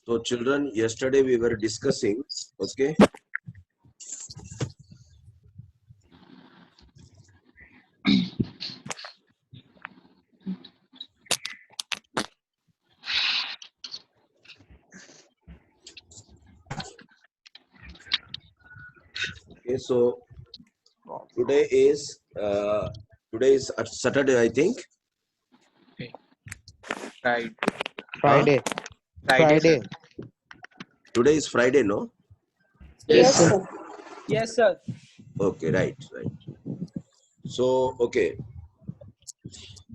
So children, yesterday we were discussing, okay, so today is Saturday, I think. Friday. Friday. Friday, sir. Today is Friday, no? Yes, sir. Yes, sir. Okay, right. So okay,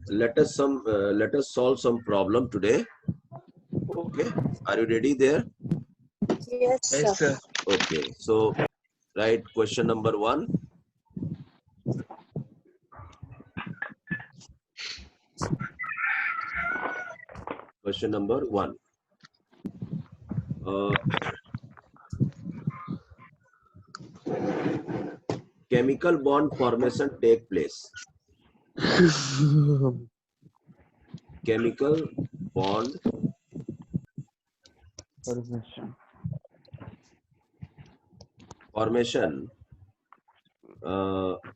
let us solve some problem today. Okay, are you ready there? Yes, sir. Yes, sir. Okay, so write question number 1. Question number 1. Chemical bond formation take place. Chemical bond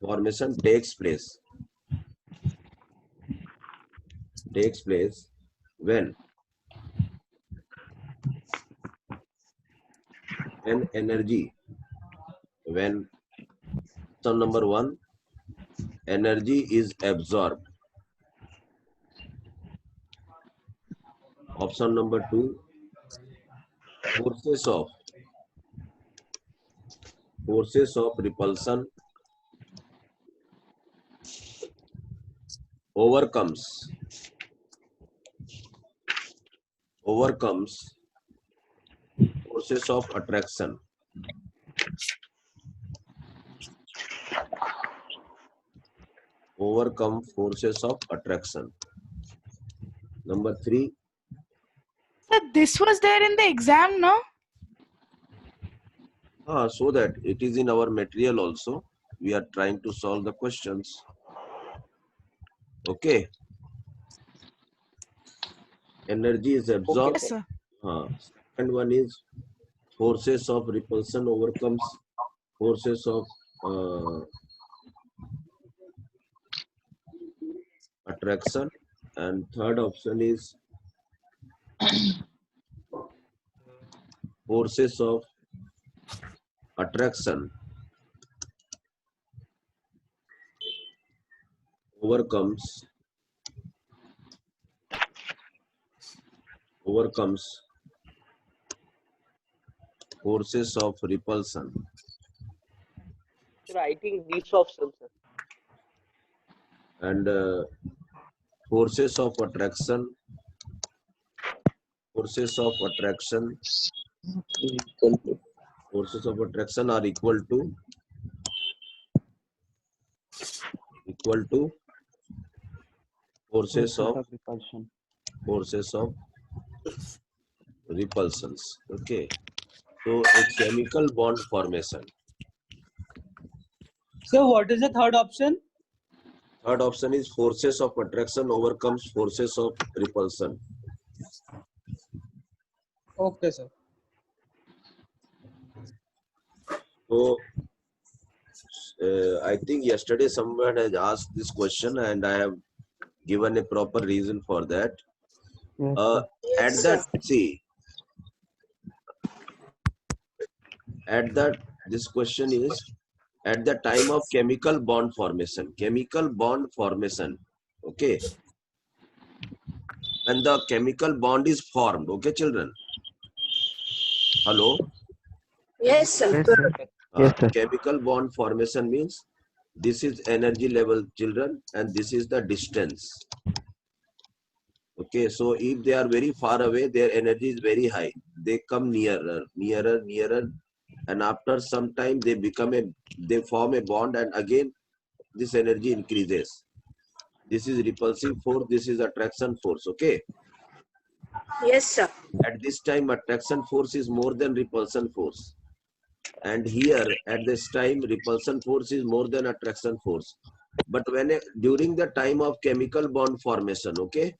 formation takes place when energy, when option number 1, energy is absorbed. Option number 2, forces of repulsion overcomes forces of attraction. Overcome forces of attraction. Number 3, Sir, this was there in the exam, no? so that it is in our material also. We are trying to solve the questions. Okay. Energy is absorbed. Yes, sir. Second one is forces of repulsion overcomes forces of attraction, and third option is forces of attraction overcomes forces of repulsion. Sir, I think these options, sir. And forces of attraction are equal to forces of repulsions. Okay, so a chemical bond formation. So, what is the third option? Third option is forces of attraction overcomes forces of repulsion. Okay, sir. So I think yesterday someone has asked this question and I have given a proper reason for that. This question is at the time of chemical bond formation. Okay. When the chemical bond is formed, okay, children? Hello? Yes, sir. Chemical bond formation means this is energy level, children, and this is the distance. Okay, so if they are very far away, their energy is very high. They come nearer, and after some time they form a bond, and again this energy increases. This is repulsive force, this is attraction force, okay? Yes, sir. At this time, attraction force is more than repulsion force. And here, at this time, repulsion force is more than attraction force. But during the time of chemical bond formation, okay?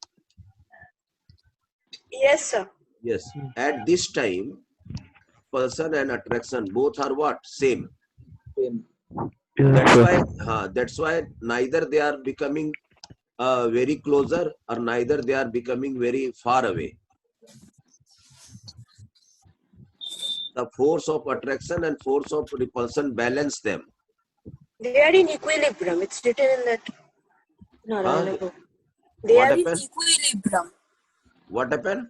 Yes, sir. Yes. At this time, repulsion and attraction both are what? Same. That's why neither they are becoming very closer or neither they are becoming very far away. The force of attraction and force of repulsion balance them. They are in equilibrium. It's written in that. Huh? They What are in happened? equilibrium. What happened?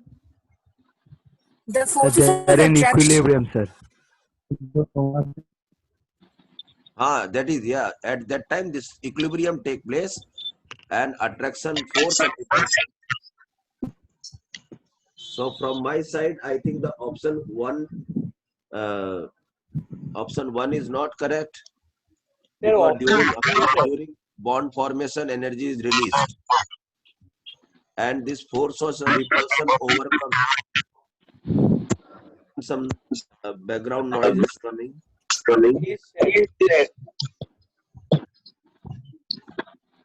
The forces They of are in attraction. equilibrium, sir. That is, yeah. At that time, this equilibrium take place and attraction force and repulsion. So from my side, I think the option one is not correct because during bond formation, energy is released, and this force of repulsion overcomes. Some background noise is coming.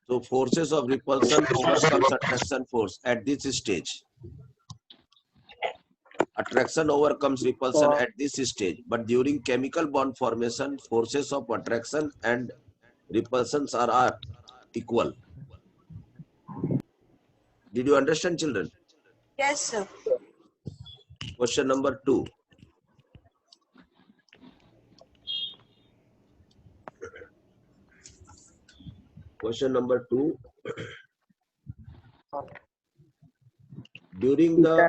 So forces of repulsion overcomes attraction force at this stage. Attraction overcomes repulsion at this stage, but during chemical bond formation, forces of attraction and repulsions are equal. Did you understand, children? Yes, sir. Question number 2. Question number 2. During the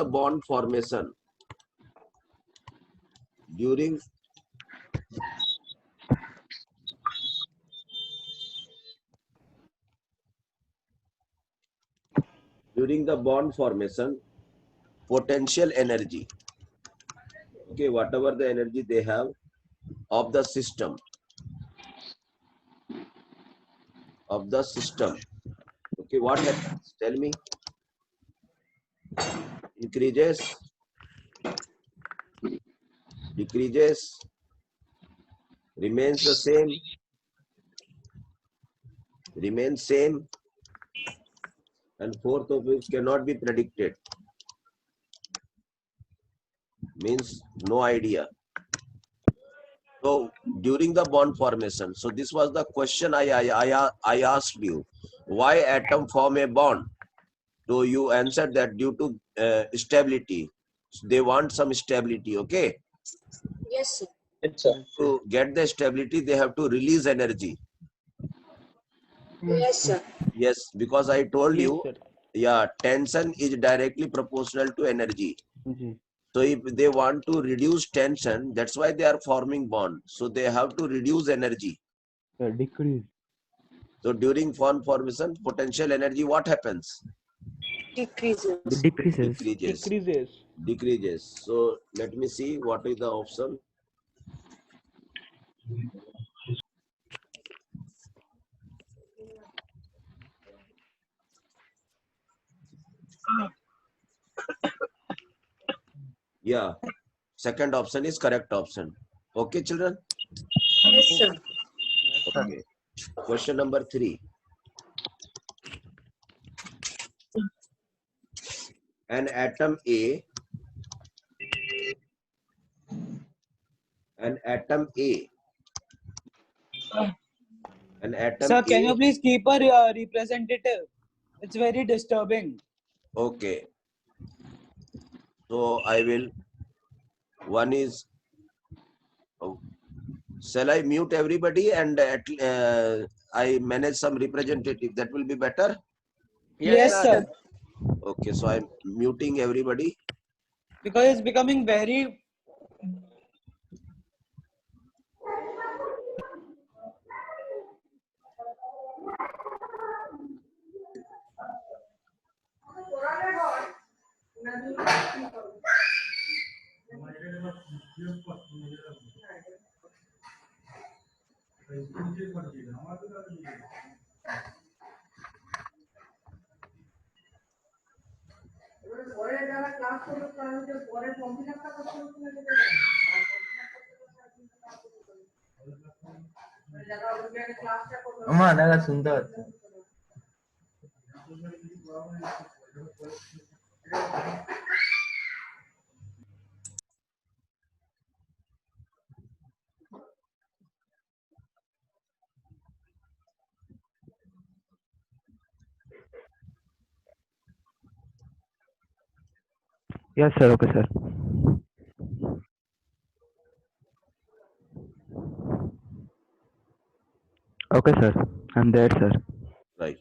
bond formation, during the bond formation, potential energy, okay, whatever the energy they have of the system, okay, what happens? Tell me. Increases, decreases, remains the same, remains same, and fourth of which cannot be predicted. Means no idea. So during the bond formation, so this was the question I asked you. Why atom form a bond? So you answered that due to stability. So they want some stability, okay? Yes, sir. To get the stability, they have to release energy. Yes, sir. Yes, because I told you, yeah, tension is directly proportional to energy. So if they want to reduce tension, that's why they are forming bond. So they have to reduce energy. Decrease. So during bond formation, potential energy, what happens? Decreases. Decreases. So let me see what is the option. Yeah, second option is correct option. Okay, children? Yes, sir. Okay. Question number 3. An atom A, an atom A, an atom Sir, A. can you please keep a representative? It's very disturbing. Okay. So I will. One is. Oh, shall I mute everybody and I manage some representative? That will be better. Yes, sir. Okay, so I'm muting everybody. Because it's becoming very. अम्मा দেখা শুনতে পাচ্ছি Yes, sir. Okay, sir. Okay, sir. I'm there, sir. Right.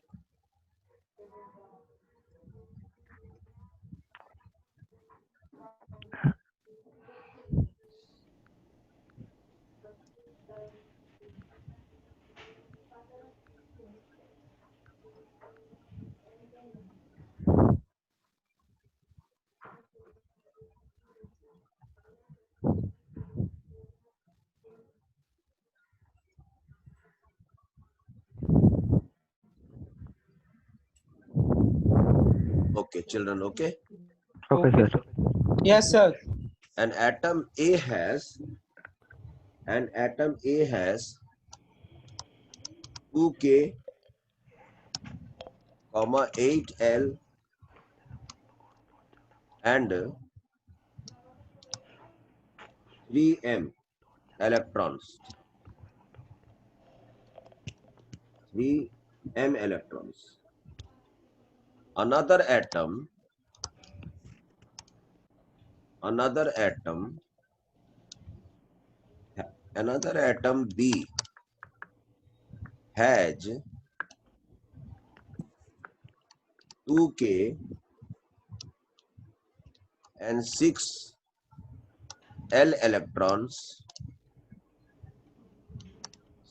Okay, children, okay. Okay, Okay, sir. yes, sir. An atom A has 2K, 8L and 3M electrons. 3M electrons. Another atom B has 2K and 6L electrons.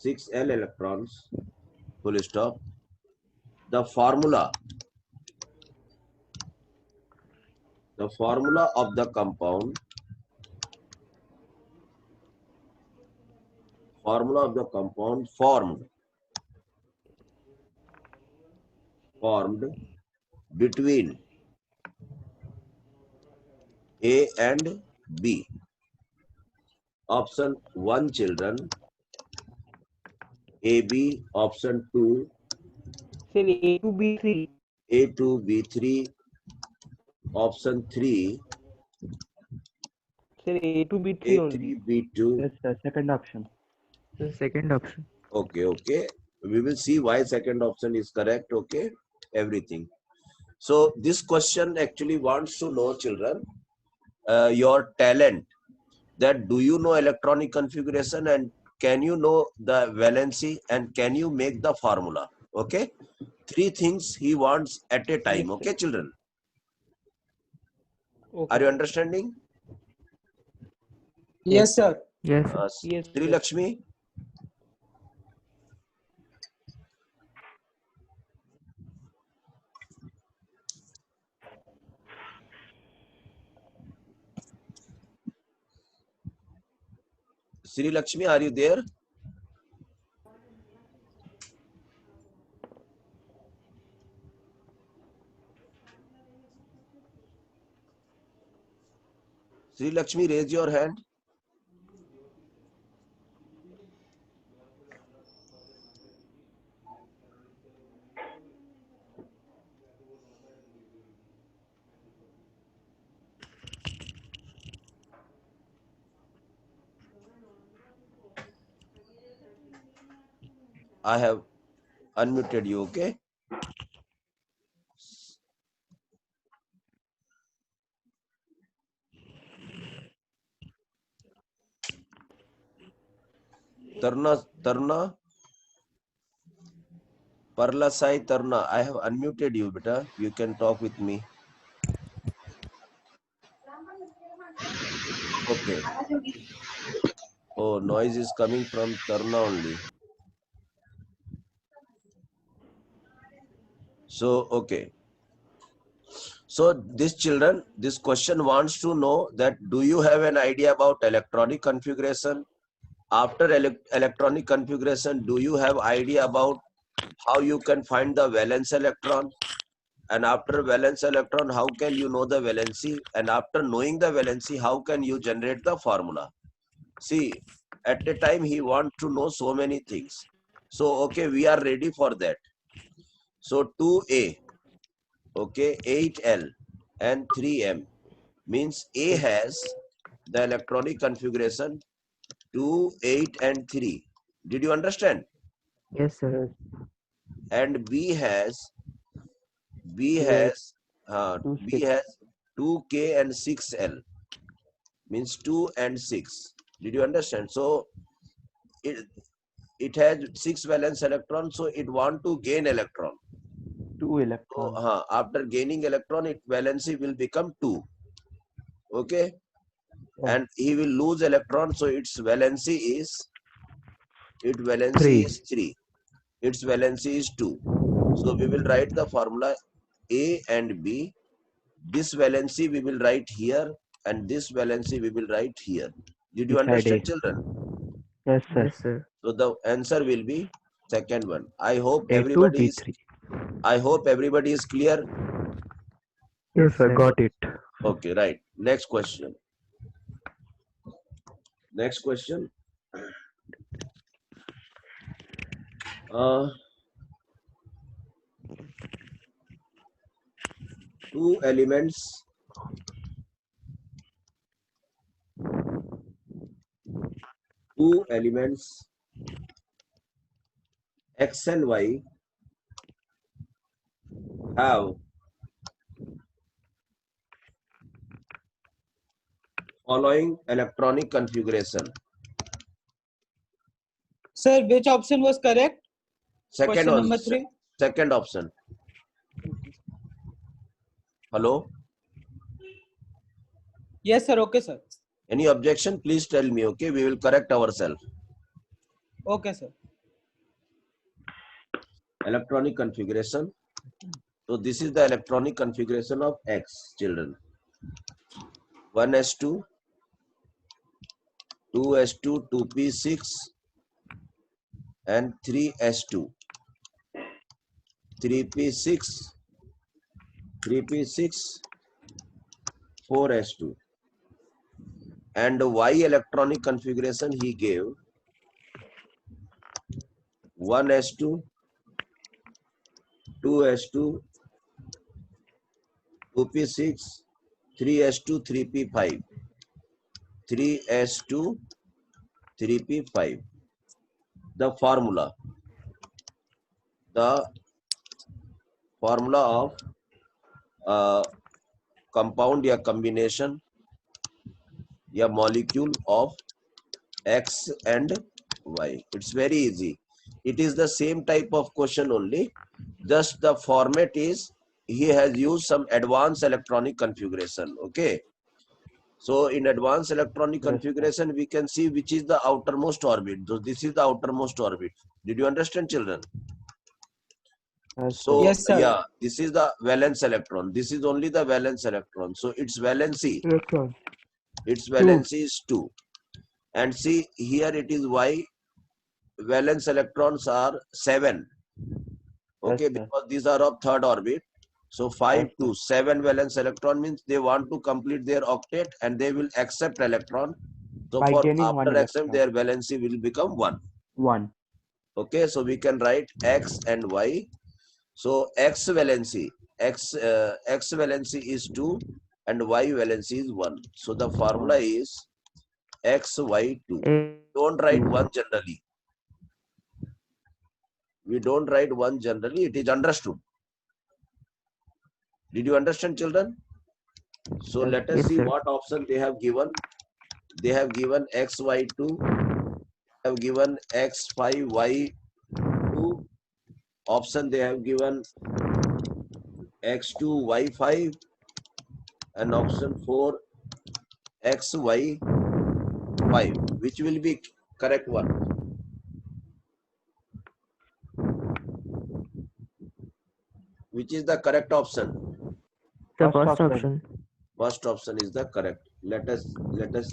6L electrons. Full stop. The formula of the compound formed between A and B. Option 1, children, AB. Option 2, Sir, A to B3. A2, B3. Option 3, Sir, A to B3 only. A3, B2. Yes, sir. Second option. The second option. Okay. We will see why second option is correct. Okay, everything. So this question actually wants to know, children, your talent. That do you know electronic configuration and can you know the valency and can you make the formula? Okay, 3 things he wants at a time. Yes, Okay, sir. children, Okay. are you understanding? Yes, sir. Yes, sir. Yes, Sri sir. Lakshmi, Sri Lakshmi, are you there? Sri Lakshmi, raise your hand. I have unmuted you. Okay. Tarna, Parla Sai Tarna, I have unmuted you, beta. You can talk with me. Okay. Oh, noise is coming from Tarna only. So, okay. So this children, this question wants to know that do you have an idea about electronic configuration? After electronic configuration, do you have idea about how you can find the valence electron? And after valence electron, how can you know the valency? And after knowing the valency, how can you generate the formula? See, at a time he wants to know so many things. So, okay, we are ready for that. So 2A, okay, 8L. and 3m. Means A has the electronic configuration 2, 8 and 3. Did you understand? Yes, sir. And B has Two 6. 2k and 6l. Means 2 and 6. Did you understand? So it has 6 valence electrons, so it want to gain electron. 2 So electrons. after gaining electron, its valency will become 2. Okay, and he will lose electron, so its valency is 3. 3. Its valency is 2. So we will write the formula A and B. This valency we will write here, and this valency we will write here. Did you Beside understand, A. children? Yes, sir. Yes, sir. So the answer will be second one. I hope A2, everybody is. B3. I hope everybody is clear. Yes, sir. Got it. Okay, right. Next question. Next question. Two elements X and Y have following electronic configuration. Sir, which option was correct? Second Question number 3. Second option. Hello? Yes, sir. Okay, sir. Any objection? Please tell me, okay? We will correct ourselves. Okay, sir. Electronic configuration. So this is the electronic configuration of X, children. 1s2, 2s2, 2p6 and 3s2. 3p6, 4s2. And Y electronic configuration he gave 1s2, 2s2, 2p6, 3s2, 3p5. 3s2, 3p5. The formula of compound या combination या molecule of X and Y. It's very easy. It is the same type of question only. Just the format is he has used some advanced electronic configuration. Okay. So in advanced electronic configuration, we can see which is the outermost orbit. So this is the outermost orbit. Did you understand, children? So Yes, sir. yeah, this is the valence electron. This is only the valence electron. So its valency is 2. And see here it is Y. Valence electrons are 7. Okay, because these are of third orbit. So 5 to 7 valence electron means they want to complete their octet and they will accept electron. So By for gaining after one accept, electron. their valency will become 1. 1. Okay, so we can write X and Y. So X valency is 2 and Y valency is 1. So the formula is XY2. Don't write 1 generally. We don't write 1 generally. It is understood. Did you understand, children? So let us see what option they have given. They have given XY2. They have given X5Y2. Option they have given X2Y5 and option 4 XY5. Which will be correct one? Which is the correct option? The first option. First option is the correct. Let us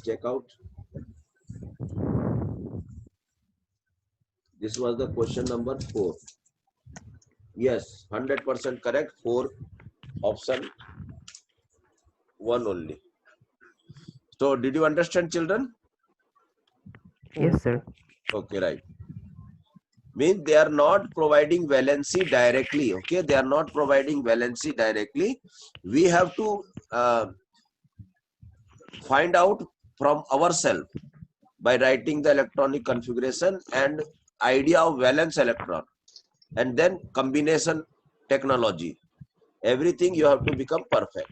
check out. This was the question number 4. Yes, 100% correct. 4 option 1 only. So did you understand, children? Yes, sir. Okay, right. Means they are not providing valency directly. Okay, they are not providing valency directly. We have to find out from ourselves by writing the electronic configuration and idea of valence electron, and then combination technology. Everything you have to become perfect.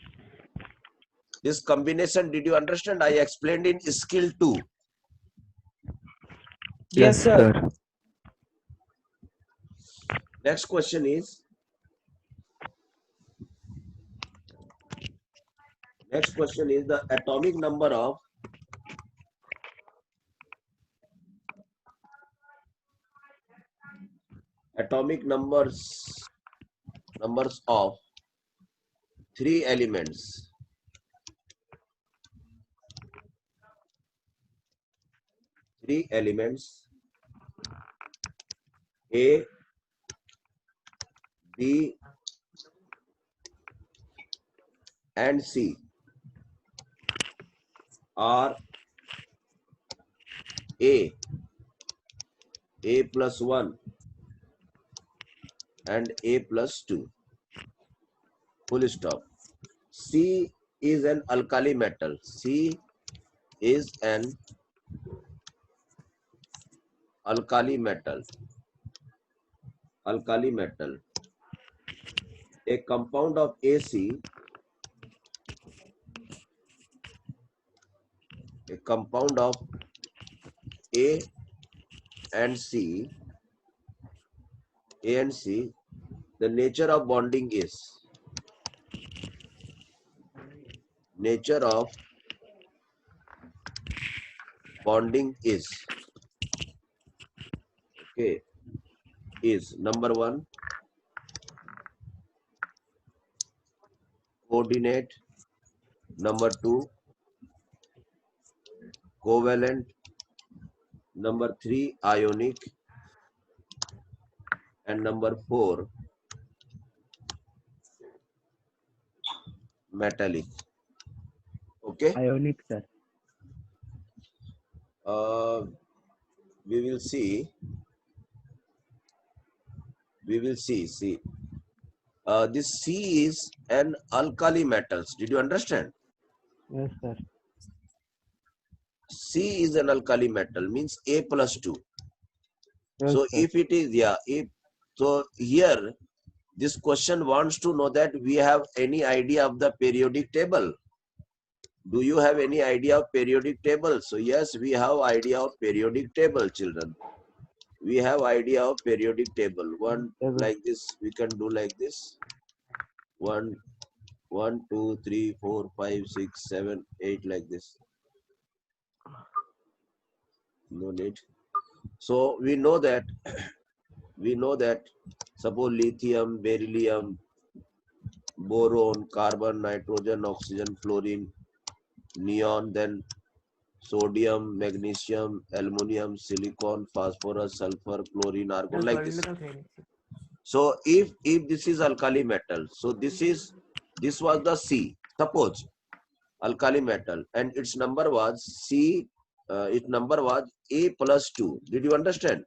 This combination, did you understand? I explained in skill 2. Yes, sir. Next question is, the atomic number of numbers of 3 elements. 3 elements A, B, and C are A plus 1 and A plus 2. Full stop. C is an alkali metal. C is an alkali metal. Alkali metal. A compound of AC, a compound of A and C, the nature of bonding is, okay, is number 1, coordinate, number 2, covalent, number 3, ionic, and number 4, metallic. Okay. Ionic, sir. We will see. See. This C is an alkali metals. Did you understand? Yes, sir. C is an alkali metal, means A plus 2. Yes, So sir. if it is, so here this question wants to know that we have any idea of the periodic table. Do you have any idea of periodic table? So yes, we have idea of periodic table, children. We have idea of periodic table. One like this, we can do like this. 1, 2, 3, 4, 5, 6, 7, 8, like this. No need. So we know that suppose lithium, beryllium, boron, carbon, nitrogen, oxygen, fluorine, neon, then sodium, magnesium, aluminum, silicon, phosphorus, sulfur, chlorine, argon, like this. So if this is alkali metal, so this was the C. Suppose alkali metal, and its number was C. Its number was A plus 2. Did you understand?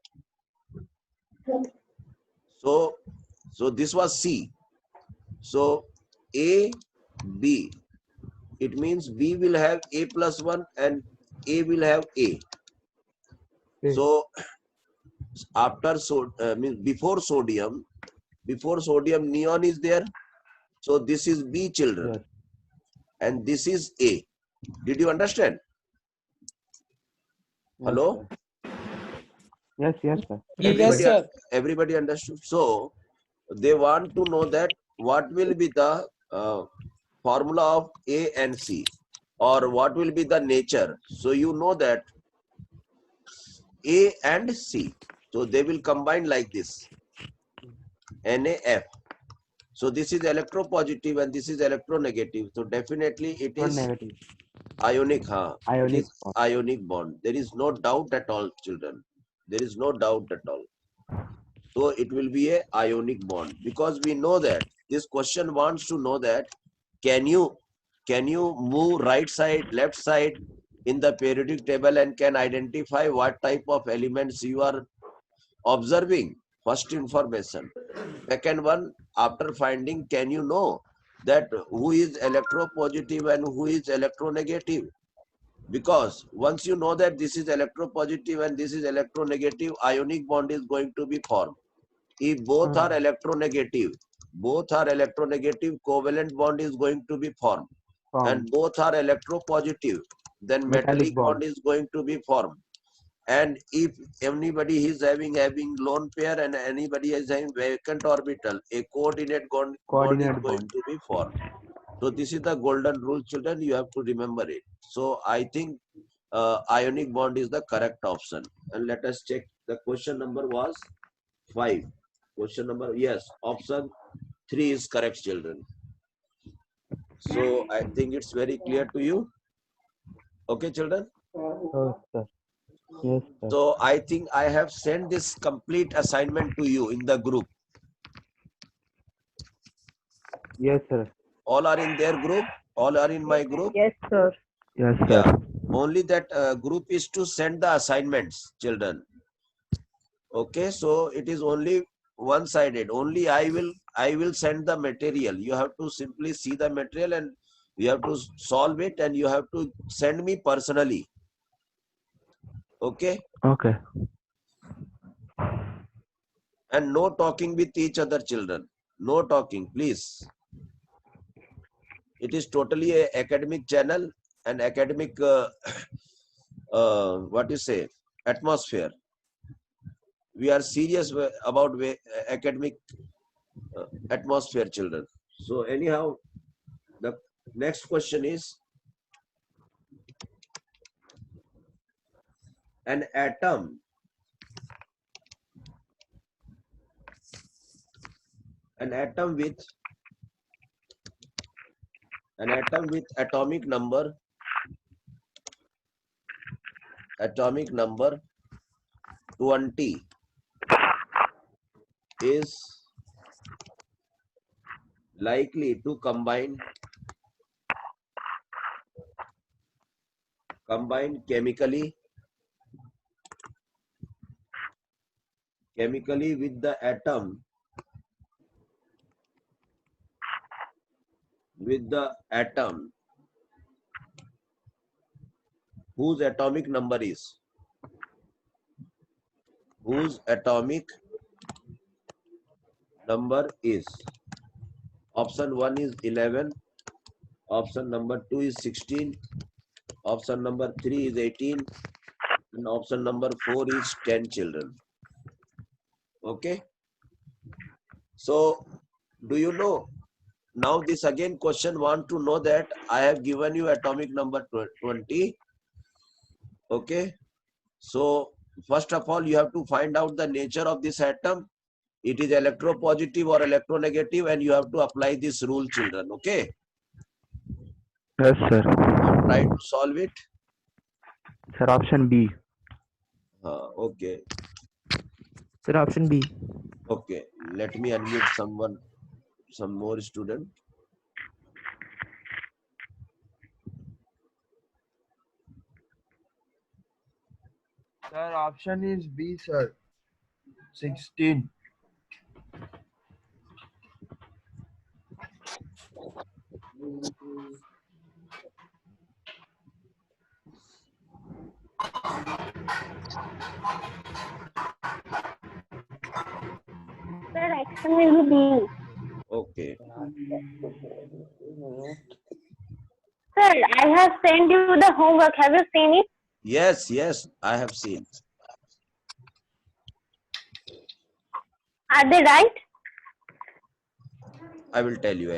So this was C. So A, B. It means B will have A plus 1 and A will have A. So after means before sodium neon is there. So this is B, children. Yes. And this is A. Did you understand? Yes, hello? Sir. Yes, sir. Everybody understood. So they want to know that what will be the formula of A and C, or what will be the nature. So you know that A and C. So they will combine like this. NaF. So this is electropositive and this is electronegative. So definitely it is ionic. Ionic bond. There is no doubt at all, children. There is no doubt at all. So it will be a ionic bond, because we know that this question wants to know that can you move right side, left side in the periodic table and can identify what type of elements you are observing. First information. Second one, after finding, can you know that who is electropositive and who is electronegative. Because once you know that this is electropositive and this is electronegative, ionic bond is going to be formed. If both are electronegative, covalent bond is going to be formed. And both are electropositive, then metallic bond is going to be formed. And if anybody is having lone pair and anybody is having vacant orbital, a coordinate bond is going to be formed. So this is the golden rule, children. You have to remember it. So I think ionic bond is the correct option. And let us check. The question number was 5. Question number, yes, option 3 is correct, children. So I think it's very clear to you. Okay, children? Oh, sir. Yes, sir. So I think I have sent this complete assignment to you in the group. Yes, sir. All are in their group? All are in my group? Yes, sir. Yes, sir. Yeah. Only that group is to send the assignments, children. Okay, so it is only one-sided. Only I will send the material. You have to simply see the material and you have to solve it and you have to send me personally. Okay? Okay. And no talking with each other, children. No talking, please. It is totally a academic channel and academic, what you say, atmosphere. We are serious about academic atmosphere, children. So anyhow, the next question is, an atom with atomic number 20 is likely to combine chemically with the atom whose atomic number is option 1 is 11, option number 2 is 16, option number 3 is 18, and option number 4 is 10, children. Okay, so do you know now this again question want to know that I have given you atomic number 20. Okay, so first of all you have to find out the nature of this atom. It is electropositive or electronegative, and you have to apply this rule, children. Okay. Yes, sir. Try to solve it. Sir, option B. Okay. Sir, option B. Okay. Let me unmute some more student. Sir, option is B, sir. 16. Sir, action will be B. Okay. Sir, I have sent you the homework. Have you seen it? Yes, I have seen. Are they right? I will tell you.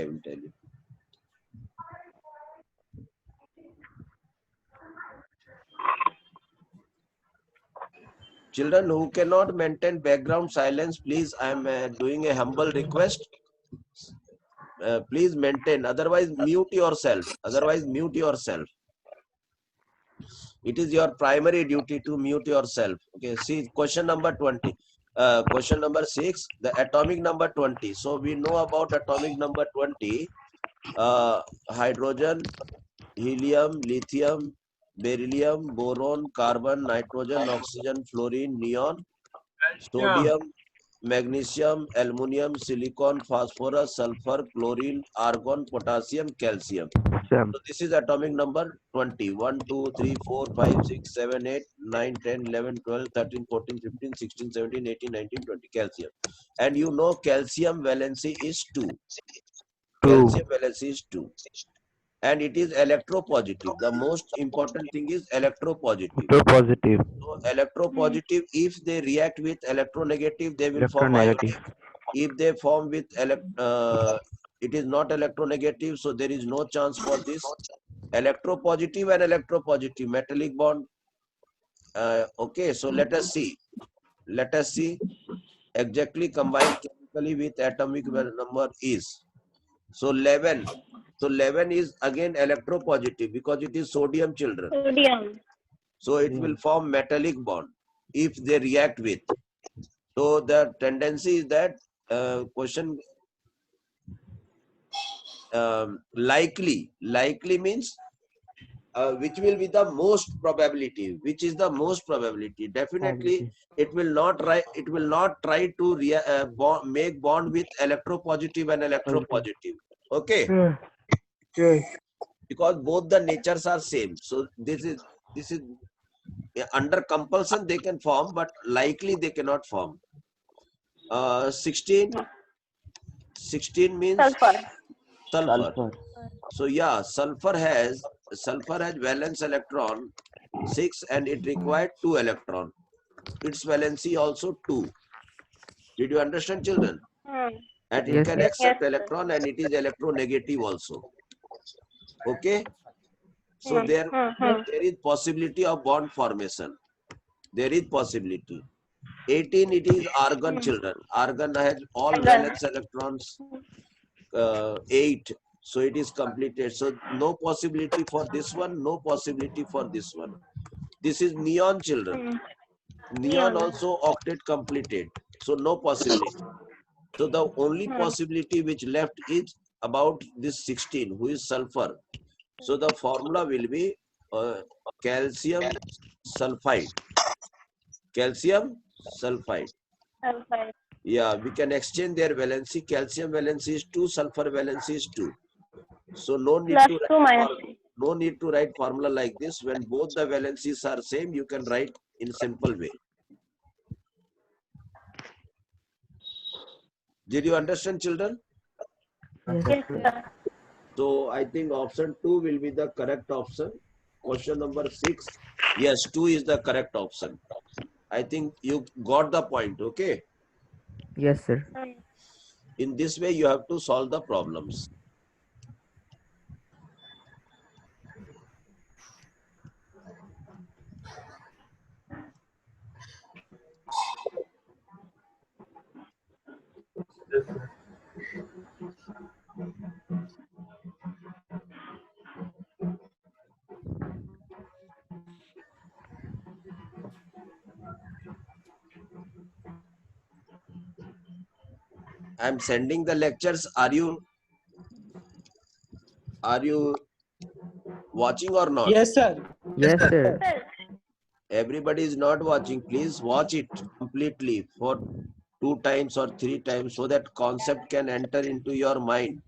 Children who cannot maintain background silence, please, I am doing a humble request. Please maintain, otherwise mute yourself. It is your primary duty to mute yourself. Okay, see question number 20. Question number 6, the atomic number 20. So we know about atomic number 20. Hydrogen, helium, lithium, beryllium, boron, carbon, nitrogen, oxygen, fluorine, neon, sodium, magnesium, aluminium, silicon, phosphorus, sulfur, chlorine, argon, potassium, calcium. Sam. So this is atomic number 20. 1, 2, 3, 4, 5, 6, 7, 8, 9, 10, 11, 12, 13, 14, 15, 16, 17, 18, 19, 20. Calcium. And you know calcium valency is 2. 2. Calcium valency is 2. And it is electropositive. The most important thing is electropositive. So positive. So electropositive, if they react with electronegative, they will form Electronegative. ionic. If they form with it is not electronegative, so there is no chance for this. Electropositive and electropositive metallic bond. Okay, so let us see. Let us see exactly combined chemically with atomic number is. So 11. So 11 is again electropositive because it is sodium, children. Sodium. So it will form metallic bond if they react with. So the tendency is that question likely means which will be the most probability. Which is the most probability? Definitely, it will not try to make bond with electropositive and electropositive. Okay, because both the natures are same. So this is under compulsion they can form, but likely they cannot form. 16 means Sulfur. sulfur. So yeah, sulfur has valence electron 6 and it required 2 electron. Its valency also 2. Did you understand, children? And it Yes, can sir. accept Yes, sir. electron and it is electronegative also. Okay. So there is possibility of bond formation. There is possibility. 18, it is argon, children. Argon has all Argon. valence electrons 8. So it is completed. So no possibility for this one, no possibility for this one. This is neon, children. Neon also octet completed. So no possibility. So the only possibility which left is about this 16, who is sulfur. So the formula will be calcium sulfide. Calcium sulfide. Sulfur. Yeah, we can exchange their valency. Calcium valency is 2, sulfur valency is 2. So no need Plus to 2 minus write formula like this. When both the valencies are same, you can write in simple way. Did you understand, children? Yes, sir. So I think option 2 will be the correct option. Question number 6. Yes, 2 is the correct option. I think you got the point. Okay. Yes, sir. In this way, you have to solve the problems. I'm sending the lectures. Are you watching or not? Yes, sir. Yes, sir. Everybody is not watching. Please watch it completely for 2 times or 3 times so that concept can enter into your mind.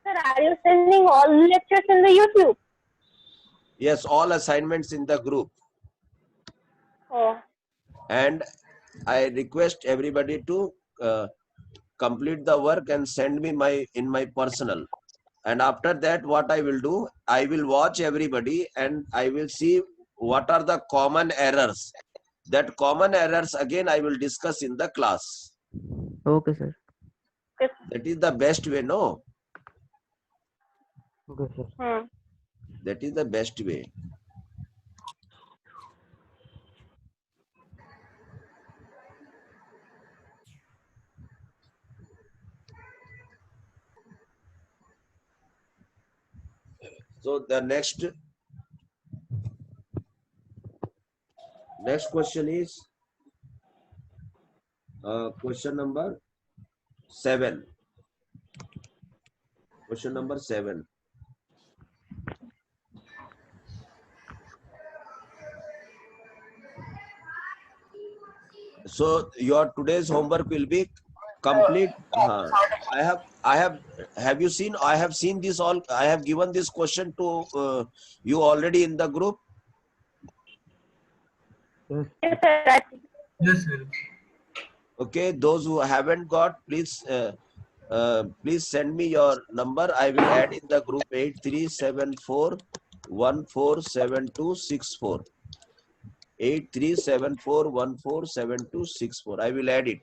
Sir, are you sending all the lectures in the YouTube? Yes, all assignments in the group. Oh. And I request everybody to complete the work and send me in my personal. And after that, what I will do, I will watch everybody and I will see what are the common errors. That common errors again I will discuss in the class. Okay, sir. That is the best way, no? Okay, sir. That is the best way. So the next question is question number 7. Question number 7. So your today's homework will be complete. Have you seen? I have seen this all. I have given this question to you already in the group. Yes, sir. Yes, sir. Okay, those who haven't got, please please send me your number. I will add in the group 8374147264. 8374147264. I will add it.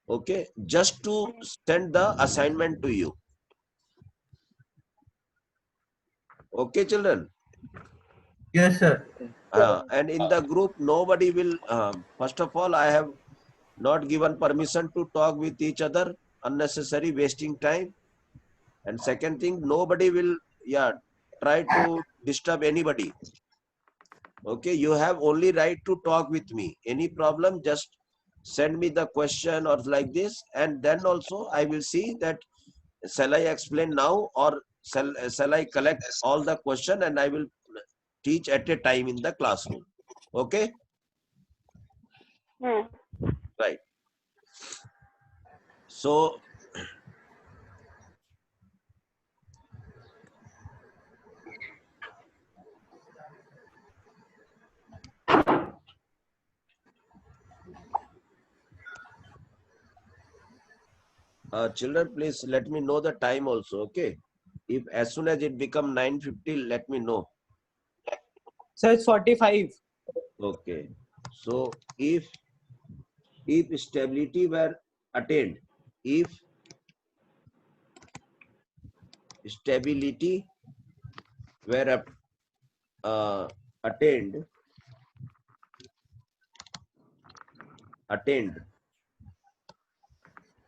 Okay, just to send the assignment to you. Okay, children. Yes, sir. And in the group, nobody will. First of all, I have not given permission to talk with each other, unnecessary wasting time. And second thing, nobody will, try to disturb anybody. Okay, you have only right to talk with me. Any problem, just send me the question or like this, and then also I will see that shall I explain now or shall I collect all the question and I will teach at a time in the classroom. Okay, Hmm. right. So children, please let me know the time also. Okay, if as soon as it become 9:50, let me know. So it's 45. Okay, so if stability were attained, if stability were attained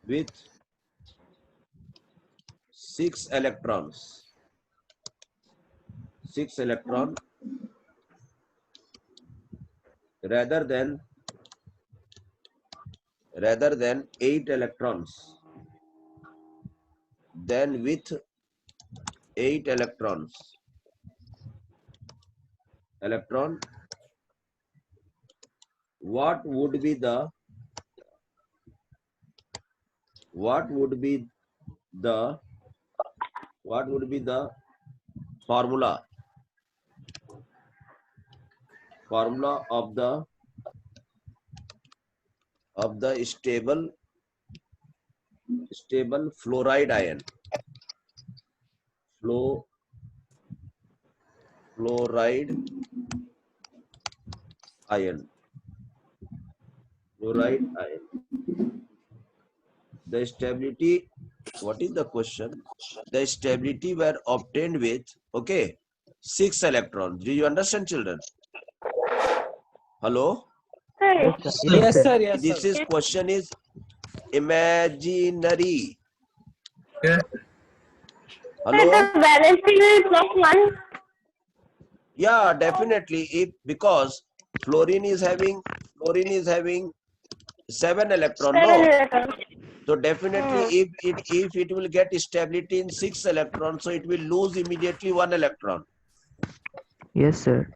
with 6 electrons, 6 electron rather than 8 electrons, then with 8 electrons, what would be the formula of the stable fluoride ion, fluoride ion. The stability, what is the question? The stability were obtained with, okay, 6 electrons. Do you understand, children? Hello? Sir, Yes, sir. Yes, This sir. is question is imaginary. Yes. Hello? the balancing will +1. Yeah, definitely. Because fluorine is having 7 electron, 7 no? electrons. So definitely if it will get stability in 6 electrons, so it will lose immediately 1 electron. Yes, sir.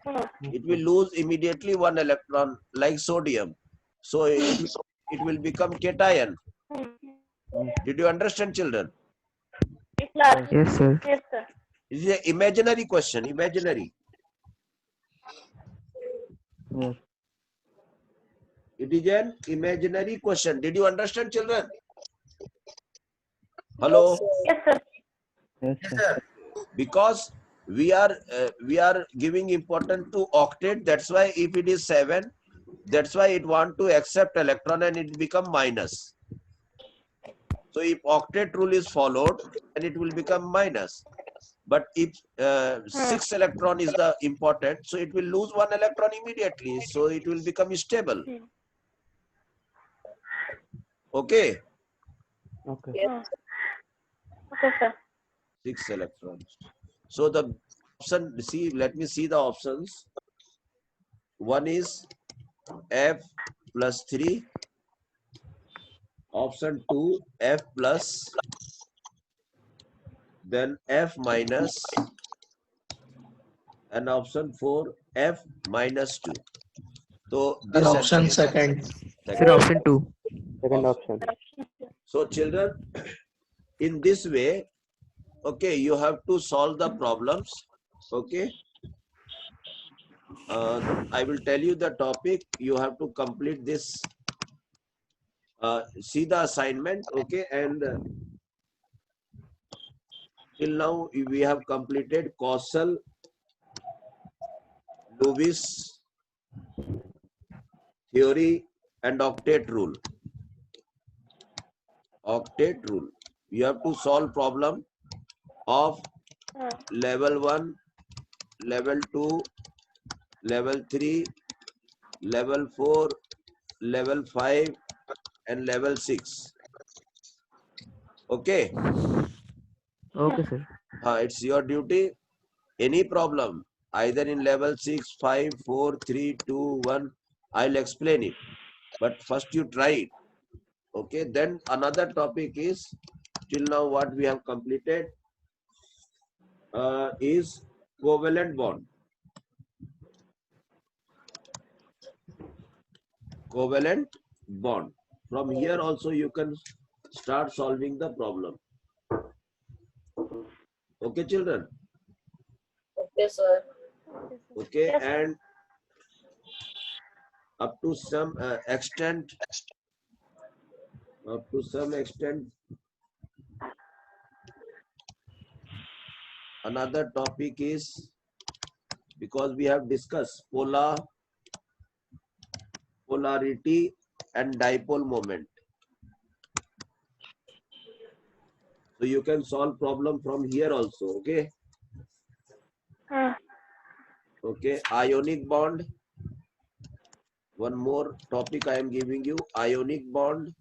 It will lose immediately 1 electron like sodium. So it will become cation. Did you understand, children? Yes, sir. Yes, sir. It is an imaginary question, imaginary. Yes. It is an imaginary question. Did you understand, children? Hello? Yes, sir. Yes, Yes, sir. sir. Because we are giving importance to octet. That's why if it is 7, that's why it want to accept electron and it become minus. So if octet rule is followed, then it will become minus. But if 6 electron is the important, so it will lose 1 electron immediately. So it will become stable. Okay. Okay. Okay, sir. 6 electrons. So the option, see, let me see the options. One is f plus 3. Option 2, f plus, then f minus, and option 4, f minus 2. So Sir, this option answer is second. Sir, option 2. Second option. So children, in this way, okay, you have to solve the problems. Okay. I will tell you the topic. You have to complete this. See the assignment. Okay. And till now we have completed Causal, Lewis theory and octet rule. Octet rule. You have to solve problem of level 1, level 2, level 3, level 4, level 5, and level 6. Okay. Okay, sir. It's your duty. Any problem, either in level 6, 5, 4, 3, 2, 1, I'll explain it. But first you try it. Okay. Then another topic is, till now what we have completed is covalent bond. Covalent bond. From here also you can start solving the problem. Okay, children? Okay, sir. Okay, Yes. and up to some extent, another topic is, because we have discussed polarity and dipole moment. So you can solve problem from here also. Okay. Okay. Ionic bond. One more topic I am giving you: ionic bond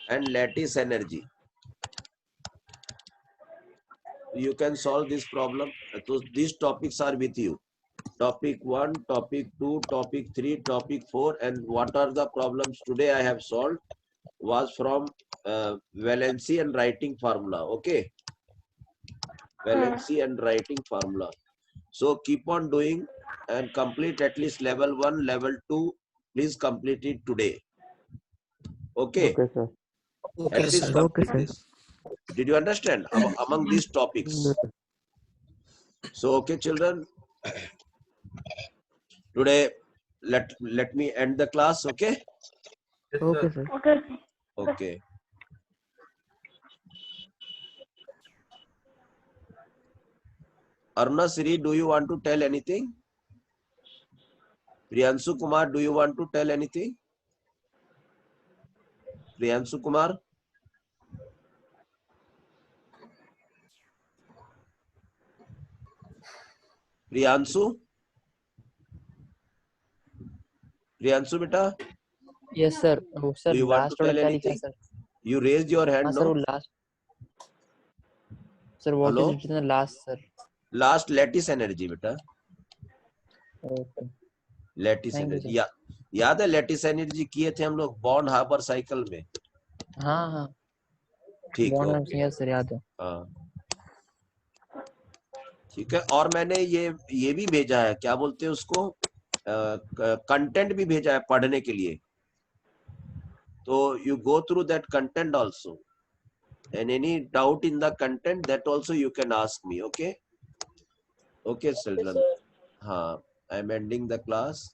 and lattice energy. You can solve this problem. So these topics are with you. Topic 1, topic 2, topic 3, topic 4, and what are the problems today I have solved was from valency and writing formula. Okay. Valency and writing formula. So keep on doing and complete at least level 1, level 2. Please complete it today. Okay. Okay, sir. Okay, At least sir. complete Okay, sir. this. Did you understand among these topics? Yes, sir. So, okay, children. Today, let me end the class. Okay. Yes, Okay, sir. sir. Okay. Okay. Aruna Siri, do you want to tell anything? Priyanshu Kumar, do you want to tell anything? Priyanshu Kumar? Priyanshu? Priyanshu beta? Yes, sir. Oh, sir, Do you want to last order tell क्या लिखा है, anything? sir? You raised your hand, हाँ, sir, वो no? last. Sir, what is Hello? written in the last, sir? Last lattice energy beta. Okay. Lattice Thank you, energy sir. याद है lattice energy किए थे हम लोग बॉन्ड हार्बर साइकिल में. हाँ हाँ. ठीक है. Bond yes, sir, याद है. हाँ ठीक है. और मैंने ये भी भेजा है, क्या बोलते हैं उसको, कंटेंट भी भेजा है पढ़ने के लिए. तो you go through that content also, and any doubt in the content, that also you can ask me. Okay. Okay, children. sir. हाँ, I am ending the class.